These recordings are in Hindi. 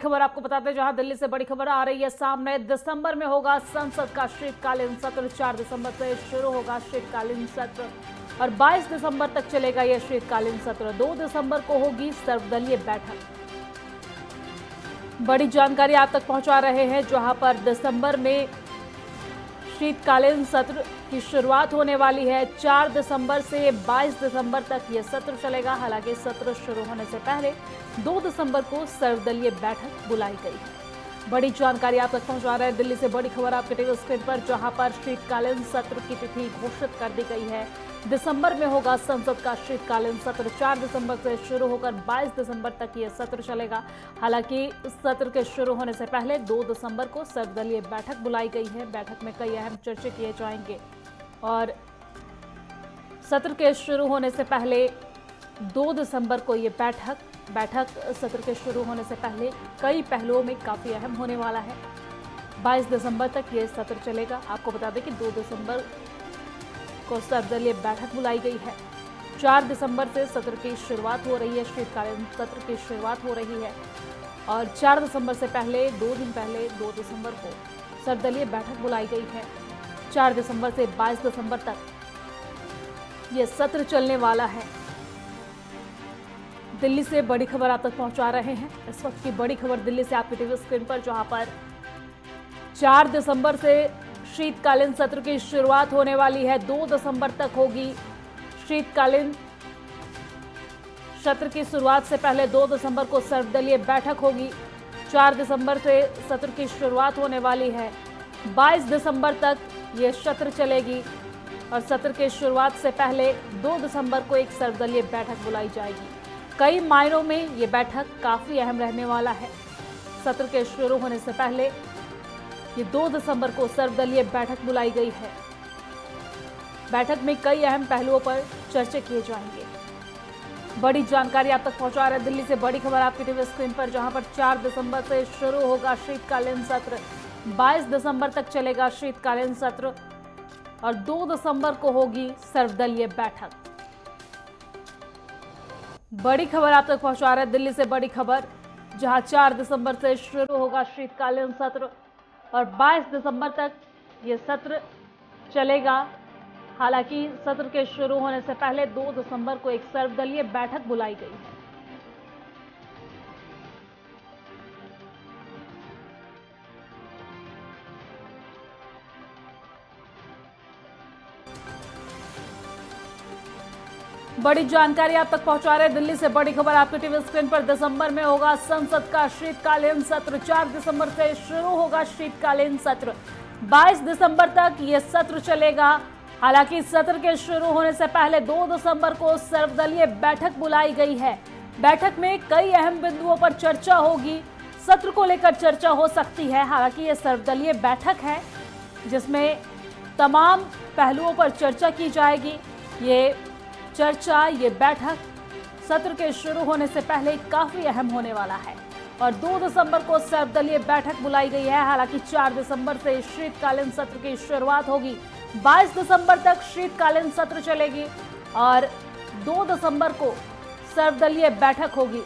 खबर आपको बताते हैं, जहां दिल्ली से बड़ी खबर आ रही है सामने। दिसंबर में होगा संसद का शीतकालीन सत्र। 4 दिसंबर से शुरू होगा शीतकालीन सत्र और 22 दिसंबर तक चलेगा यह शीतकालीन सत्र। 2 दिसंबर को होगी सर्वदलीय बैठक। बड़ी जानकारी आप तक पहुंचा रहे हैं, जहां पर दिसंबर में शीतकालीन सत्र की शुरुआत होने वाली है। 4 दिसंबर से 22 दिसंबर तक यह सत्र चलेगा। हालांकि सत्र शुरू होने से पहले 2 दिसंबर को सर्वदलीय बैठक बुलाई गई है। बड़ी जानकारी आप तक पहुंचा रहे हैं दिल्ली से बड़ी खबर आपके टीवी स्क्रीन पर, जहां पर शीतकालीन सत्र की तिथि घोषित कर दी गई है। दिसंबर में होगा संसद का शीतकालीन सत्र। 4 दिसंबर से शुरू होकर 22 दिसंबर तक यह सत्र चलेगा। हालांकि इस सत्र के शुरू होने से पहले 2 दिसंबर को सर्वदलीय बैठक बुलाई गई है। बैठक में कई अहम चर्चे किए जाएंगे और सत्र के शुरू होने से पहले 2 दिसंबर को ये बैठक सत्र के शुरू होने से पहले कई पहलुओं में काफी अहम होने वाला है। 22 दिसंबर तक ये सत्र चलेगा। आपको बता दें कि 2 दिसंबर को सर्वदलीय बैठक बुलाई गई है। 4 दिसंबर से सत्र की शुरुआत हो रही है, शीतकालीन सत्र की शुरुआत हो रही है और 4 दिसंबर से पहले 2 दिन पहले 2 दिसंबर को सर्वदलीय बैठक बुलाई गई है। 4 दिसंबर से 22 दिसंबर तक यह सत्र चलने वाला है। दिल्ली से बड़ी खबर आप तक पहुंचा रहे हैं। इस वक्त की बड़ी खबर दिल्ली से आपकी टीवी स्क्रीन पर, जहां पर 4 दिसंबर से शीतकालीन सत्र की शुरुआत होने वाली है। 2 दिसंबर तक होगी शीतकालीन सत्र की शुरुआत से पहले 2 दिसंबर को सर्वदलीय बैठक होगी। 4 दिसंबर से सत्र की शुरुआत होने वाली है। 22 दिसंबर तक ये सत्र चलेगी और सत्र के शुरुआत से पहले 2 दिसंबर को एक सर्वदलीय बैठक बुलाई जाएगी। कई मायनों में ये बैठक काफी अहम रहने वाला है। सत्र के शुरू होने से पहले ये 2 दिसंबर को सर्वदलीय बैठक बुलाई गई है। बैठक में कई अहम पहलुओं पर चर्चा किए जाएंगे। बड़ी जानकारी आप तक पहुंचा रहे हैं दिल्ली से बड़ी खबर आपकी टीवी स्क्रीन पर, जहां पर 4 दिसंबर से शुरू होगा शीतकालीन सत्र। 22 दिसंबर तक चलेगा शीतकालीन सत्र और 2 दिसंबर को होगी सर्वदलीय बैठक। बड़ी खबर आप तक पहुंचा रहे हैं दिल्ली से बड़ी खबर, जहां 4 दिसंबर से शुरू होगा शीतकालीन सत्र और 22 दिसंबर तक ये सत्र चलेगा। हालांकि सत्र के शुरू होने से पहले 2 दिसंबर को एक सर्वदलीय बैठक बुलाई गई है। बड़ी जानकारी आप तक पहुंचा रहे हैं दिल्ली से बड़ी खबर आपके टीवी स्क्रीन पर। दिसंबर में होगा संसद का शीतकालीन सत्र। 4 दिसंबर से शुरू होगा शीतकालीन सत्र। 22 दिसंबर तक यह सत्र चलेगा। हालांकि सत्र के शुरू होने से पहले 2 दिसंबर को सर्वदलीय बैठक बुलाई गई है। बैठक में कई अहम बिंदुओं पर चर्चा होगी। सत्र को लेकर चर्चा हो सकती है। हालांकि यह सर्वदलीय बैठक है जिसमें तमाम पहलुओं पर चर्चा की जाएगी। ये बैठक सत्र के शुरू होने से पहले काफी अहम होने वाला है और 2 दिसंबर को सर्वदलीय बैठक बुलाई गई है। हालांकि 4 दिसंबर से शीतकालीन सत्र की शुरुआत होगी। 22 दिसंबर तक शीतकालीन सत्र चलेगी और 2 दिसंबर को सर्वदलीय बैठक होगी।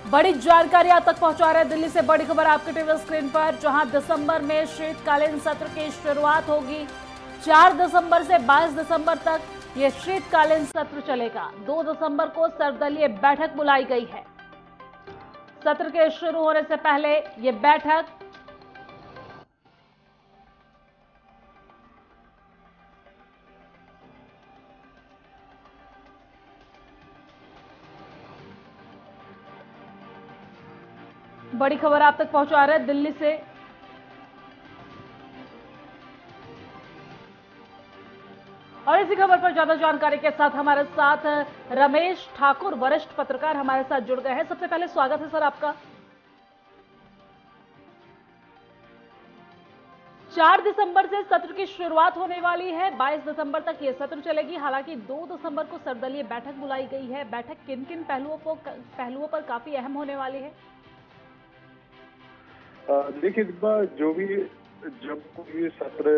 बड़ी जानकारी आप तक पहुंचा रहे हैं दिल्ली से बड़ी खबर आपके टीवी स्क्रीन पर, जहां दिसंबर में शीतकालीन सत्र की शुरुआत होगी। 4 दिसंबर से 22 दिसंबर तक यह शीतकालीन सत्र चलेगा। 2 दिसंबर को सर्वदलीय बैठक बुलाई गई है। सत्र के शुरू होने से पहले यह बैठक बड़ी खबर आप तक पहुंचा रहे हैं दिल्ली से। और इसी खबर पर ज्यादा जानकारी के साथ हमारे साथ रमेश ठाकुर, वरिष्ठ पत्रकार, हमारे साथ जुड़ गए हैं। सबसे पहले स्वागत है सर आपका। 4 दिसंबर से सत्र की शुरुआत होने वाली है। 22 दिसंबर तक ये सत्र चलेगी। हालांकि 2 दिसंबर को सर्वदलीय बैठक बुलाई गई है। बैठक किन किन पहलुओं पर काफी अहम होने वाली है? देखिए जब कोई सत्र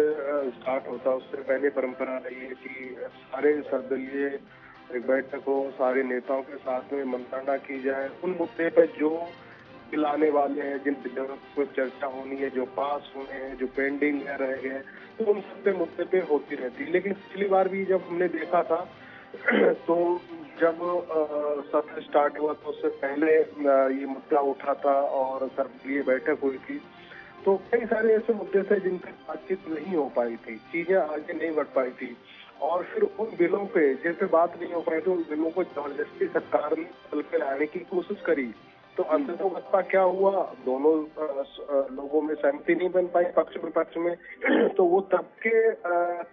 स्टार्ट होता है उससे पहले परंपरा रही है कि सारे सर्वदलीय एक बैठक हो, सारे नेताओं के साथ में मंत्रणा की जाए, उन मुद्दे पर जो बिल आने वाले हैं, जिन बिलों पर चर्चा होनी है, जो पास हुए हैं, जो पेंडिंग में रह गए हैं, तो उन सब पे मुद्दे पे होती रहती है। लेकिन पिछली बार भी जब हमने देखा था तो जब सत्र स्टार्ट हुआ तो उससे पहले ये मुद्दा उठा था और सर्वदलीय बैठक हुई थी, तो कई सारे ऐसे मुद्दे थे जिन पर बातचीत नहीं हो पाई थी, चीजें आगे नहीं बढ़ पाई थी, और फिर उन बिलों पे जिन पे बात नहीं हो पाई थी उन बिलों को जबरदस्ती सरकार ने पल पे लाने की कोशिश करी। तो अंततः क्या हुआ, दोनों लोगों में सहमति नहीं बन पाई, पक्ष विपक्ष में। तो वो तब के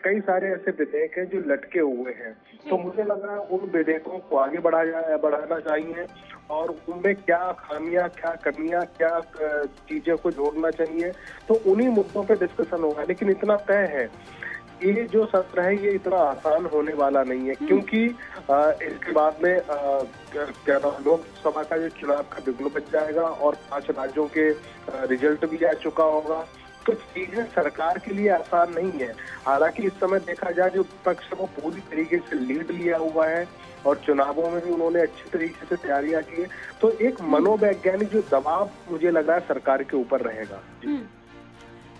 कई सारे ऐसे विधेयक हैं जो लटके हुए हैं। तो मुझे लगा उन विधेयकों को आगे बढ़ाना चाहिए और उनमें क्या खामियां, क्या कमियां, क्या चीजें को जोड़ना चाहिए, तो उन्हीं मुद्दों पे डिस्कशन होगा। लेकिन इतना तय है, ये जो सत्र है ये इतना आसान होने वाला नहीं है, क्योंकि इसके बाद में क्या नाम, लोकसभा का जो चुनाव का बिगुल बच जाएगा और 5 राज्यों के रिजल्ट भी आ चुका होगा। तो चीजें सरकार के लिए आसान नहीं है। हालांकि इस समय देखा जाए जो विपक्ष वो पूरी तरीके से लीड लिया हुआ है और चुनावों में भी उन्होंने अच्छी तरीके से तैयारियां की है, तो एक मनोवैज्ञानिक जो दबाव मुझे लग रहा है सरकार के ऊपर रहेगा।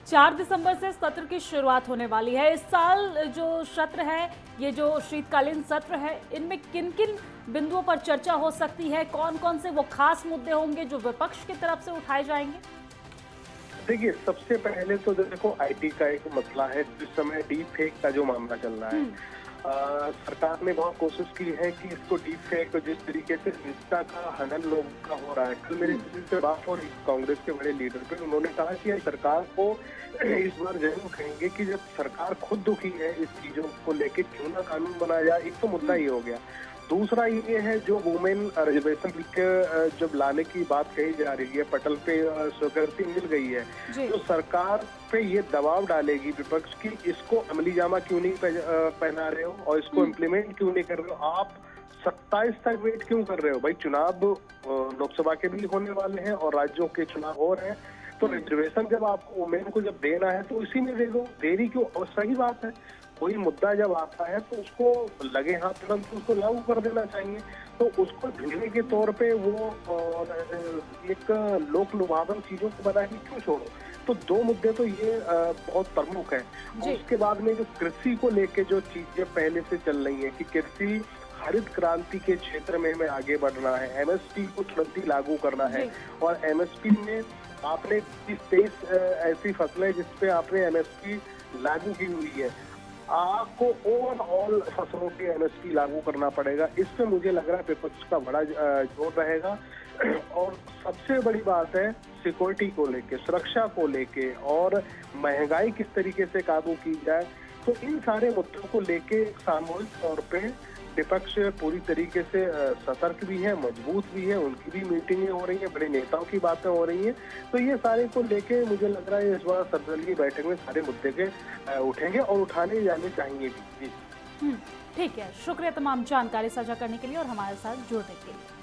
4 दिसंबर से सत्र की शुरुआत होने वाली है। इस साल जो सत्र है, ये जो शीतकालीन सत्र है, इनमें किन किन बिंदुओं पर चर्चा हो सकती है? कौन कौन से वो खास मुद्दे होंगे जो विपक्ष की तरफ से उठाए जाएंगे? देखिए, सबसे पहले तो देखो आईटी का एक मसला है। इस समय डीप फेक का जो मामला चल रहा है, सरकार ने बहुत कोशिश की है कि इसको डीप फेक, जिस तरीके से निष्ठा का हनन लोगों का हो रहा है। कल मेरी किसी से बात हो रही कांग्रेस के बड़े लीडर पे, उन्होंने कहा कि सरकार को इस बार जरूर कहेंगे कि जब सरकार खुद दुखी है इस चीजों को लेके, क्यों ना कानून बनाया जाए। एक तो मुद्दा ये हो गया। दूसरा ये है जो वुमेन रिजर्वेशन के जब लाने की बात कही जा रही है, पटल पे स्वीकृति मिल गई है, तो सरकार पे ये दबाव डालेगी विपक्ष की इसको अमली जामा क्यों नहीं पहना रहे हो और इसको इम्प्लीमेंट क्यों नहीं कर रहे हो, आप 27 तक वेट क्यों कर रहे हो। भाई चुनाव लोकसभा के भी होने वाले हैं और राज्यों के चुनाव हो रहे हैं, तो रिजर्वेशन जब आपको वुमेन को जब देना है तो इसी में दे दो, देरी क्यों। और सही बात है, कोई मुद्दा जब आता है तो उसको लगे हाथ तुरंत उसको लागू कर देना चाहिए। तो उसको ढीले के तौर पे वो एक लोक लुभावन चीजों को बना के क्यों छोड़ो। तो 2 मुद्दे तो ये बहुत प्रमुख है। उसके बाद में जो कृषि को लेके जो चीजें पहले से चल रही है कि कृषि हरित क्रांति के क्षेत्र में हमें आगे बढ़ना है, एमएसपी को तुरंत ही लागू करना है। और एमएसपी में आपने 23 ऐसी फसलें जिसपे आपने एमएसपी लागू की हुई है, आपको ओवरऑल फसलों के एमएसपी लागू करना पड़ेगा। इस पे मुझे लग रहा है विपक्ष का बड़ा जोर रहेगा। और सबसे बड़ी बात है सिक्योरिटी को लेके, सुरक्षा को लेके और महंगाई किस तरीके से काबू की जाए। तो इन सारे मुद्दों को लेके सामूहिक तौर पे विपक्ष पूरी तरीके से सतर्क भी है, मजबूत भी है, उनकी भी मीटिंगें हो रही हैं, बड़े नेताओं की बातें हो रही हैं। तो ये सारे को लेके मुझे लग रहा है इस बार सर्वदलीय बैठक में सारे मुद्दे के उठेंगे और उठाने जाने चाहिए भी। ठीक है, शुक्रिया तमाम जानकारी साझा करने के लिए और हमारे साथ जुड़ने के लिए।